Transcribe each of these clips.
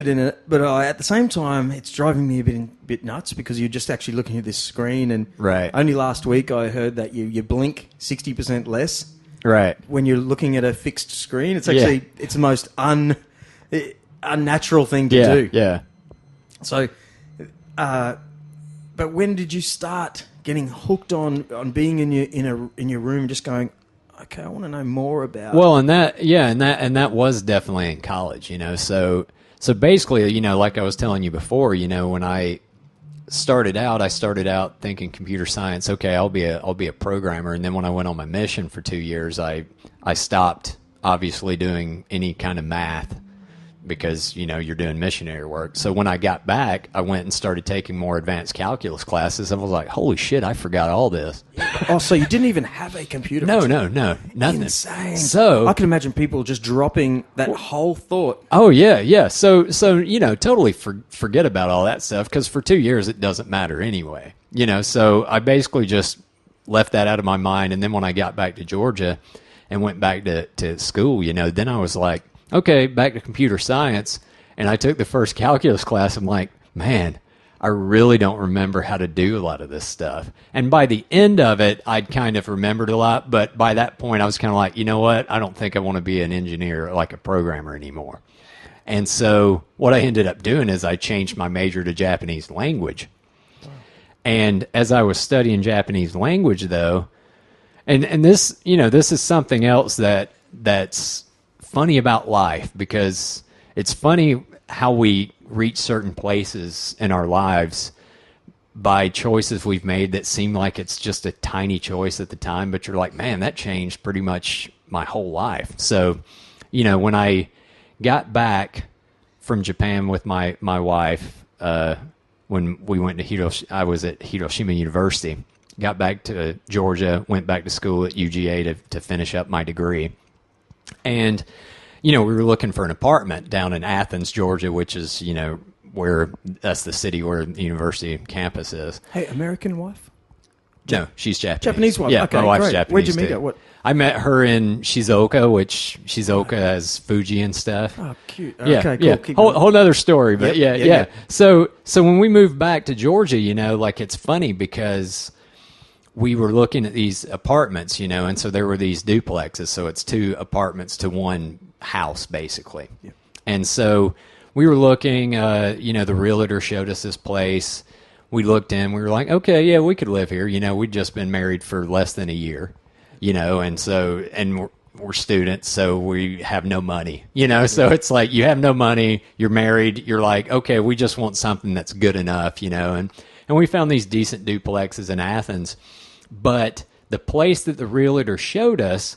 interested in it, but at the same time, it's driving me a bit nuts because you're just actually looking at this screen. And only last week I heard that you blink 60% less. Right. When you're looking at a fixed screen, it's actually it's the most unnatural thing to do. Yeah. So, but when did you start getting hooked on being in your room, just going, okay, I want to know more about. Well, and that was definitely in college, you know. So basically, you know, like I was telling you before, you know, when I started out thinking computer science. Okay, I'll be a programmer. And then when I went on my mission for 2 years, I stopped obviously doing any kind of math, because, you know, you're doing missionary work. So when I got back, I went and started taking more advanced calculus classes. I was like, holy shit, I forgot all this. Oh, so you didn't even have a computer? No, nothing. Insane. So I can imagine people just dropping that whole thought. Oh, yeah. So you know, totally forget about all that stuff, because for 2 years it doesn't matter anyway. You know, so I basically just left that out of my mind. And then when I got back to Georgia and went back to school, you know, then I was like, okay, back to computer science. And I took the first calculus class. I'm like, man, I really don't remember how to do a lot of this stuff. And by the end of it, I'd kind of remembered a lot. But by that point, I was kind of like, you know what? I don't think I want to be an engineer, like a programmer anymore. And so what I ended up doing is I changed my major to Japanese language. And as I was studying Japanese language, though, and this, you know, this is something else that's funny about life, because it's funny how we reach certain places in our lives by choices we've made that seem like it's just a tiny choice at the time, but you're like, man, that changed pretty much my whole life. So, you know, when I got back from Japan with my wife, when we went to I was at Hiroshima University, got back to Georgia, went back to school at UGA to finish up my degree. And, you know, we were looking for an apartment down in Athens, Georgia, which is, you know, that's the city where the university campus is. Hey, American wife? No, she's Japanese. Japanese wife? Yeah, okay, my wife's great. Japanese. Where'd you meet too. her? What? I met her in Shizuoka, which Shizuoka has Fuji and stuff. Oh, cute. Yeah, Okay, cool. yeah. Keep Whole other story, but Yep, yeah. yeah. So when we moved back to Georgia, you know, like, it's funny because we were looking at these apartments, you know, and so there were these duplexes. So it's 2 apartments to 1 house, basically. Yeah. And so we were looking, you know, the realtor showed us this place. We looked in, we were like, okay, yeah, we could live here. You know, we'd just been married for less than a year, you know, and we're students, so we have no money, you know, so it's like, you have no money, you're married, you're like, okay, we just want something that's good enough, you know, and we found these decent duplexes in Athens. But the place that the realtor showed us,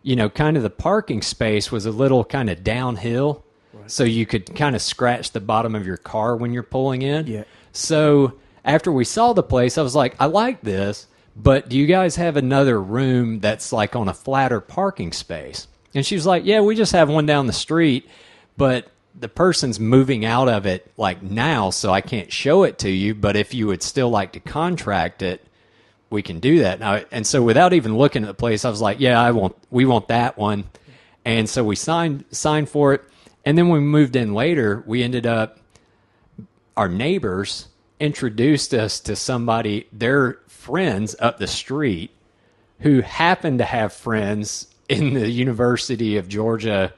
you know, kind of the parking space was a little kind of downhill. Right. So you could kind of scratch the bottom of your car when you're pulling in. Yeah. So after we saw the place, I was like, I like this, but do you guys have another room that's like on a flatter parking space? And she was like, yeah, we just have one down the street, but the person's moving out of it like now, so I can't show it to you. But if you would still like to contract it, we can do that. Now, and so without even looking at the place, I was like, yeah, we want that one. And so we signed for it. And then when we moved in later, we ended up, our neighbors introduced us to somebody, their friends up the street, who happened to have friends in the University of Georgia.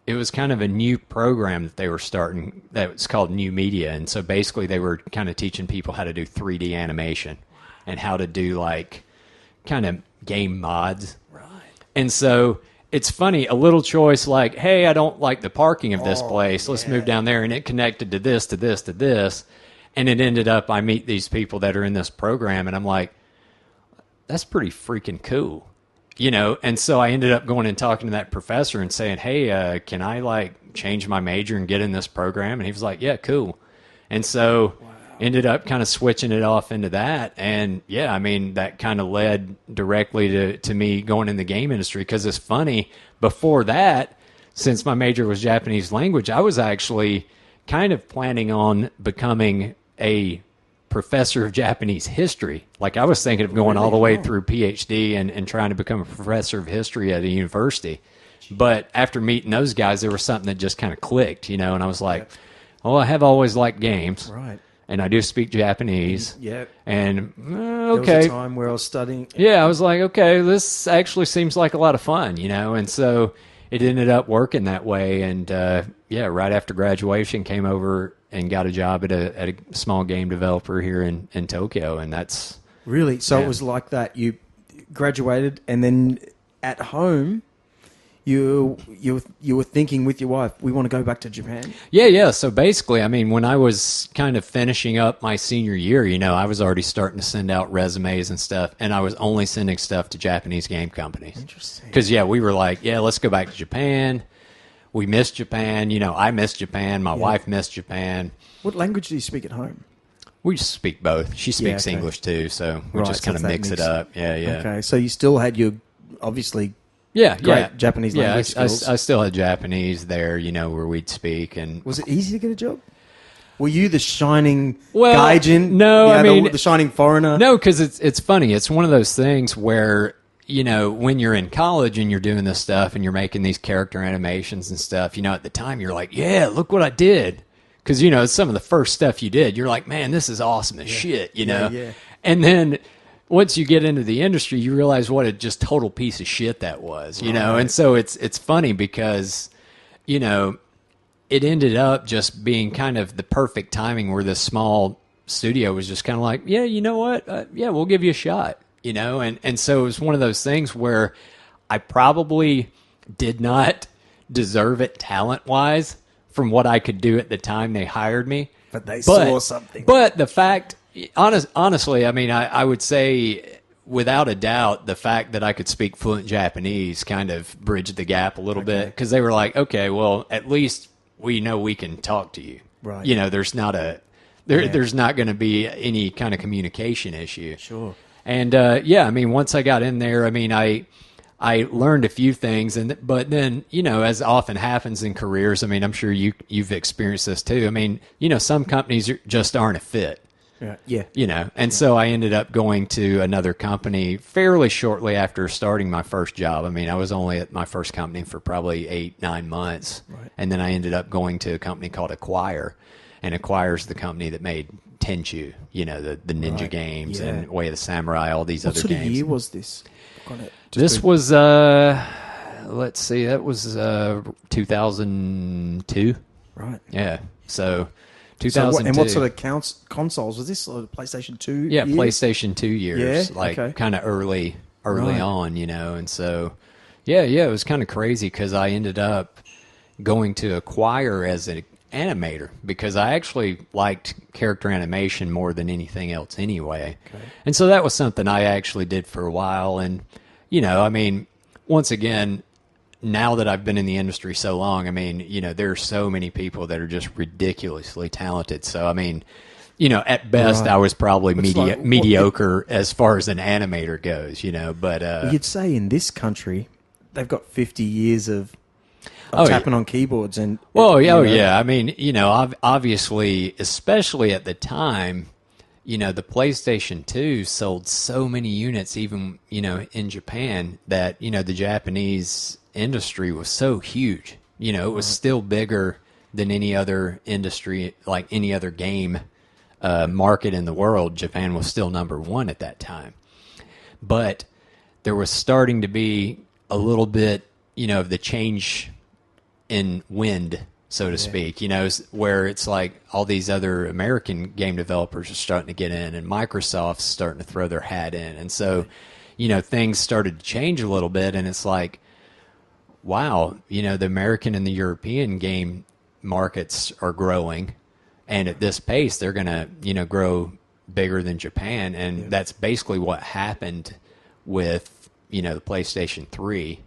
It was kind of a new program that they were starting that was called New Media. And so basically they were kind of teaching people how to do 3D animation and how to do like kind of game mods. Right. And so it's funny, a little choice like, hey, I don't like the parking of this place. Let's move down there. And it connected to this, to this, to this. And it ended up, I meet these people that are in this program, and I'm like, that's pretty freaking cool. You know, and so I ended up going and talking to that professor and saying, hey, can I like change my major and get in this program? And he was like, yeah, cool. And so ended up kind of switching it off into that. And yeah, I mean, that kind of led directly to me going in the game industry, because it's funny, before that, since my major was Japanese language, I was actually kind of planning on becoming a professor of Japanese history. Like, I was thinking of going all the way through PhD and trying to become a professor of history at a university. But after meeting those guys, there was something that just kind of clicked, you know, and I was like, well, I have always liked games. Right. And I do speak Japanese. Yeah. And, There okay. was a time where I was studying. Yeah, I was like, okay, this actually seems like a lot of fun, And so it ended up working that way. And, right after graduation, came over and got a job at a small game developer here in Tokyo. And that's... Really? So it was like that. You graduated, and then at home... You were thinking with your wife, we want to go back to Japan? Yeah. So basically, I mean, when I was kind of finishing up my senior year, I was already starting to send out resumes and stuff, and I was only sending stuff to Japanese game companies. Interesting. Because, we were like, let's go back to Japan. We missed Japan. I missed Japan. My wife missed Japan. What language do you speak at home? We just speak both. She speaks English too, so we just kind of mix it up. Yeah. Okay, so you still had your, obviously... Great Japanese language skills. I still had Japanese there, where we'd speak. And was it easy to get a job? Were you the shining gaijin? No, the shining foreigner? No, because it's funny. It's one of those things where, when you're in college and you're doing this stuff and you're making these character animations and stuff, at the time you're like, yeah, look what I did. Because, it's some of the first stuff you did. You're like, man, this is awesome as shit, Yeah. And then... once you get into the industry, you realize what a just total piece of shit that was, And so it's funny because, it ended up just being kind of the perfect timing where this small studio was just kind of like, yeah, you know what? We'll give you a shot, And so it was one of those things where I probably did not deserve it talent-wise from what I could do at the time they hired me. But they saw something. But the fact... honestly, I mean, I would say, without a doubt, the fact that I could speak fluent Japanese kind of bridged the gap a little bit, because they were like, okay, well, at least we know we can talk to you. Right. There's not there's not going to be any kind of communication issue. Sure. And I mean, once I got in there, I mean, I learned a few things, but then, as often happens in careers, I mean, I'm sure you've experienced this too. I mean, some companies just aren't a fit. Yeah. And so I ended up going to another company fairly shortly after starting my first job. I mean, I was only at my first company for probably 8-9 months. Right. And then I ended up going to a company called Acquire. And Acquire's the company that made Tenchu, the ninja games and Way of the Samurai, all these other games. What sort of year was this? This was, let's see, that was 2002. Right. Yeah. So... 2002. And what sort of consoles was this? Sort of PlayStation 2 Yeah, years? PlayStation 2 years. Kind of early on, And so, it was kind of crazy because I ended up going to Acquire as an animator because I actually liked character animation more than anything else anyway. Okay. And so that was something I actually did for a while. And, I mean, once again... now that I've been in the industry so long, I mean, there are so many people that are just ridiculously talented. So, I mean, at best, I was probably mediocre as far as an animator goes, but... you'd say in this country, they've got 50 years of tapping on keyboards and... yeah. I mean, obviously, especially at the time... the PlayStation 2 sold so many units, even, in Japan, that, the Japanese industry was so huge. It was still bigger than any other industry, like any other game market in the world. Japan was still number one at that time. But there was starting to be a little bit, of the change in wind, so to speak, where it's like all these other American game developers are starting to get in and Microsoft's starting to throw their hat in. And so, things started to change a little bit and it's like, wow, the American and the European game markets are growing. And at this pace, they're going to, grow bigger than Japan. And that's basically what happened with, the PlayStation 3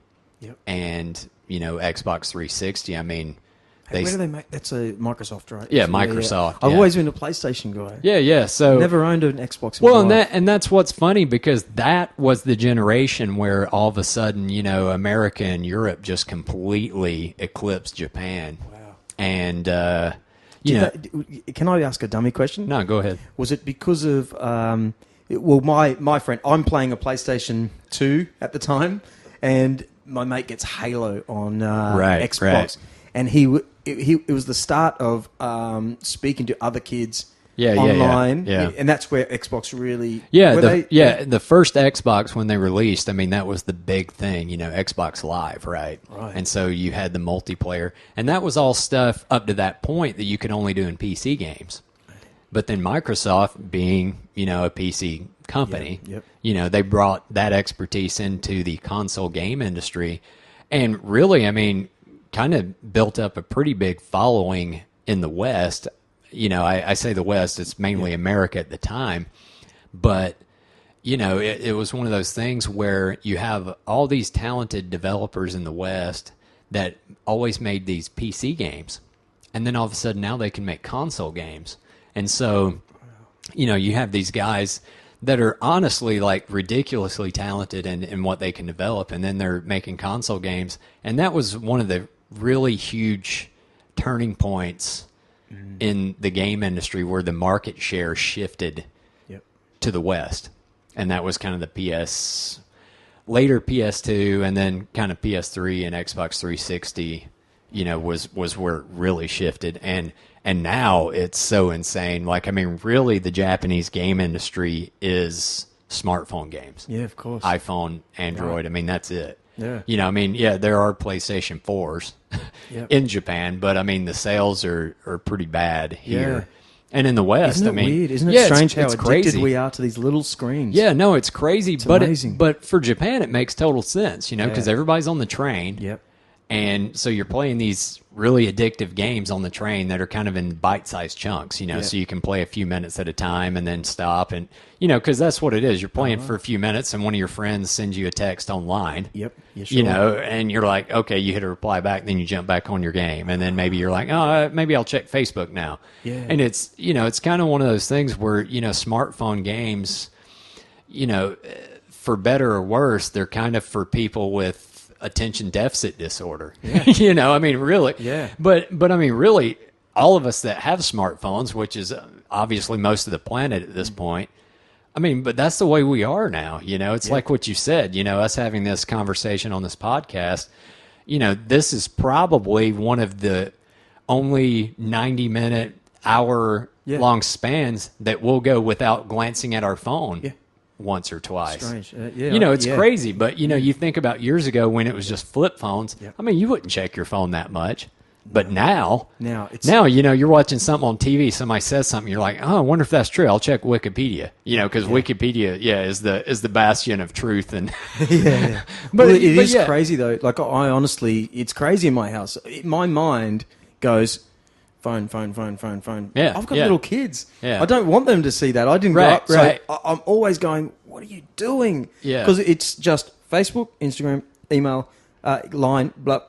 and, Xbox 360. I mean... where do they make... That's a Microsoft, right? Yeah, Microsoft. I've always been a PlayStation guy. Yeah. So never owned an Xbox in my life. And that's what's funny because that was the generation where all of a sudden, America and Europe just completely eclipsed Japan. Wow. And can I ask a dummy question? No, go ahead. Was it because of my friend? I'm playing a PlayStation 2 at the time, and my mate gets Halo on Xbox. Right. And it was the start of speaking to other kids. Yeah, online, yeah. And that's where Xbox really... The first Xbox, when they released, I mean, that was the big thing, Xbox Live, right? And so you had the multiplayer, and that was all stuff up to that point that you could only do in PC games. But then Microsoft, being, a PC company, they brought that expertise into the console game industry, and really, I mean, kind of built up a pretty big following in the West. I say the West, it's mainly America at the time, but, it was one of those things where you have all these talented developers in the West that always made these PC games, and then all of a sudden now they can make console games. And so, you have these guys that are honestly like ridiculously talented in what they can develop, and then they're making console games, and that was one of the really huge turning points in the game industry where the market share shifted to the West. And that was kind of the later PS2, and then kind of PS3 and Xbox 360, was where it really shifted. And now it's so insane. Like, I mean, really the Japanese game industry is smartphone games. Yeah, of course. iPhone, Android, right. I mean, that's it. Yeah. There are PlayStation 4s in Japan, but I mean, the sales are pretty bad here. And in the West, Isn't it weird? Isn't it strange how it's addicted crazy. We are to these little screens? Yeah, no, it's crazy. It's but amazing. But for Japan, it makes total sense, because everybody's on the train. Yep. And so you're playing these really addictive games on the train that are kind of in bite-sized chunks, so you can play a few minutes at a time and then stop. And, because that's what it is. You're playing for a few minutes and one of your friends sends you a text online. Yep. Yeah, sure. And you're like, okay, you hit a reply back, then you jump back on your game. And then maybe you're like, oh, maybe I'll check Facebook now. Yeah. And it's, it's kind of one of those things where, smartphone games, for better or worse, they're kind of for people with attention deficit disorder. Yeah. I mean, really. Yeah. But I mean, really, all of us that have smartphones, which is obviously most of the planet at this point, I mean, but that's the way we are now. It's like what you said, us having this conversation on this podcast, this is probably one of the only 90-minute, hour-long spans that we'll go without glancing at our phone once or twice. Strange. It's crazy, but, you think about years ago when it was just flip phones. Yep. I mean, you wouldn't check your phone that much. But now, you're watching something on TV, somebody says something, you're like, oh, I wonder if that's true. I'll check Wikipedia, because Wikipedia, is the bastion of truth. And But it is crazy though. Like, I honestly, it's crazy in my house. My mind goes, phone. Yeah, I've got little kids. Yeah. I don't want them to see that. I didn't grow up. So I'm always going, what are you doing? Yeah. Because it's just Facebook, Instagram, email, line, blah.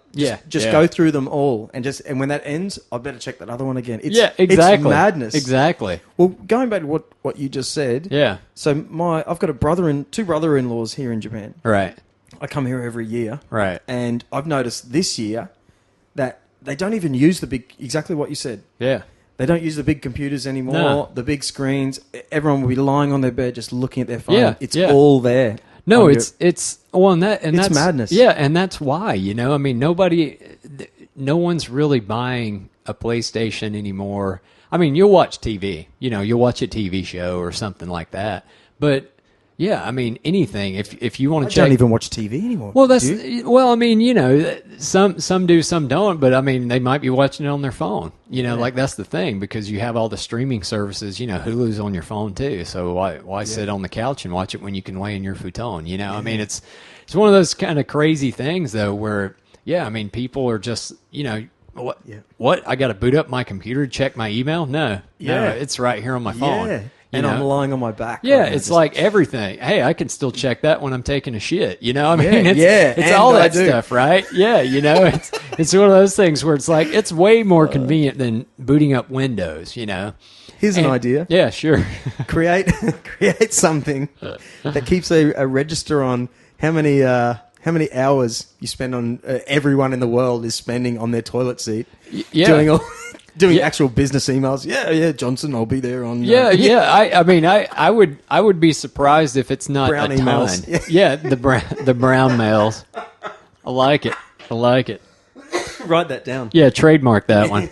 Just go through them all, and when that ends, I better check that other one again. Exactly. It's madness. Exactly. Well, going back to what you just said. Yeah. So I've got two brother-in-laws here in Japan. Right. I come here every year. Right. And I've noticed this year that they don't even use exactly what you said. Yeah. They don't use the big computers anymore, the big screens. Everyone will be lying on their bed just looking at their phone. Yeah. It's all there. No, it's that's madness. Yeah, and that's why, I mean, no one's really buying a PlayStation anymore. I mean, you'll watch TV, you'll watch a TV show or something like that. But yeah, I mean, anything. If you want to check, I don't even watch TV anymore. Well, I mean, some do, some don't. But I mean, they might be watching it on their phone. Like that's the thing, because you have all the streaming services. Hulu's on your phone too. So why sit on the couch and watch it when you can lay in your futon? I mean, it's one of those kind of crazy things though, where I mean, people are just what I got to boot up my computer to check my email? No, it's right here on my phone. Yeah. And I'm lying on my back. Yeah, right, it's like everything. Hey, I can still check that when I'm taking a shit. I mean, it's all that stuff, right? Yeah, it's one of those things where it's like it's way more convenient than booting up Windows. Here's an idea. Yeah, sure. create something that keeps a register on how many hours you spend on everyone in the world is spending on their toilet seat doing actual business emails. Yeah, Johnson, I'll be there on. I mean, I would be surprised if it's not brown a emails. ton. Yeah, the brown mails. I like it. Write that down. Yeah, trademark that one.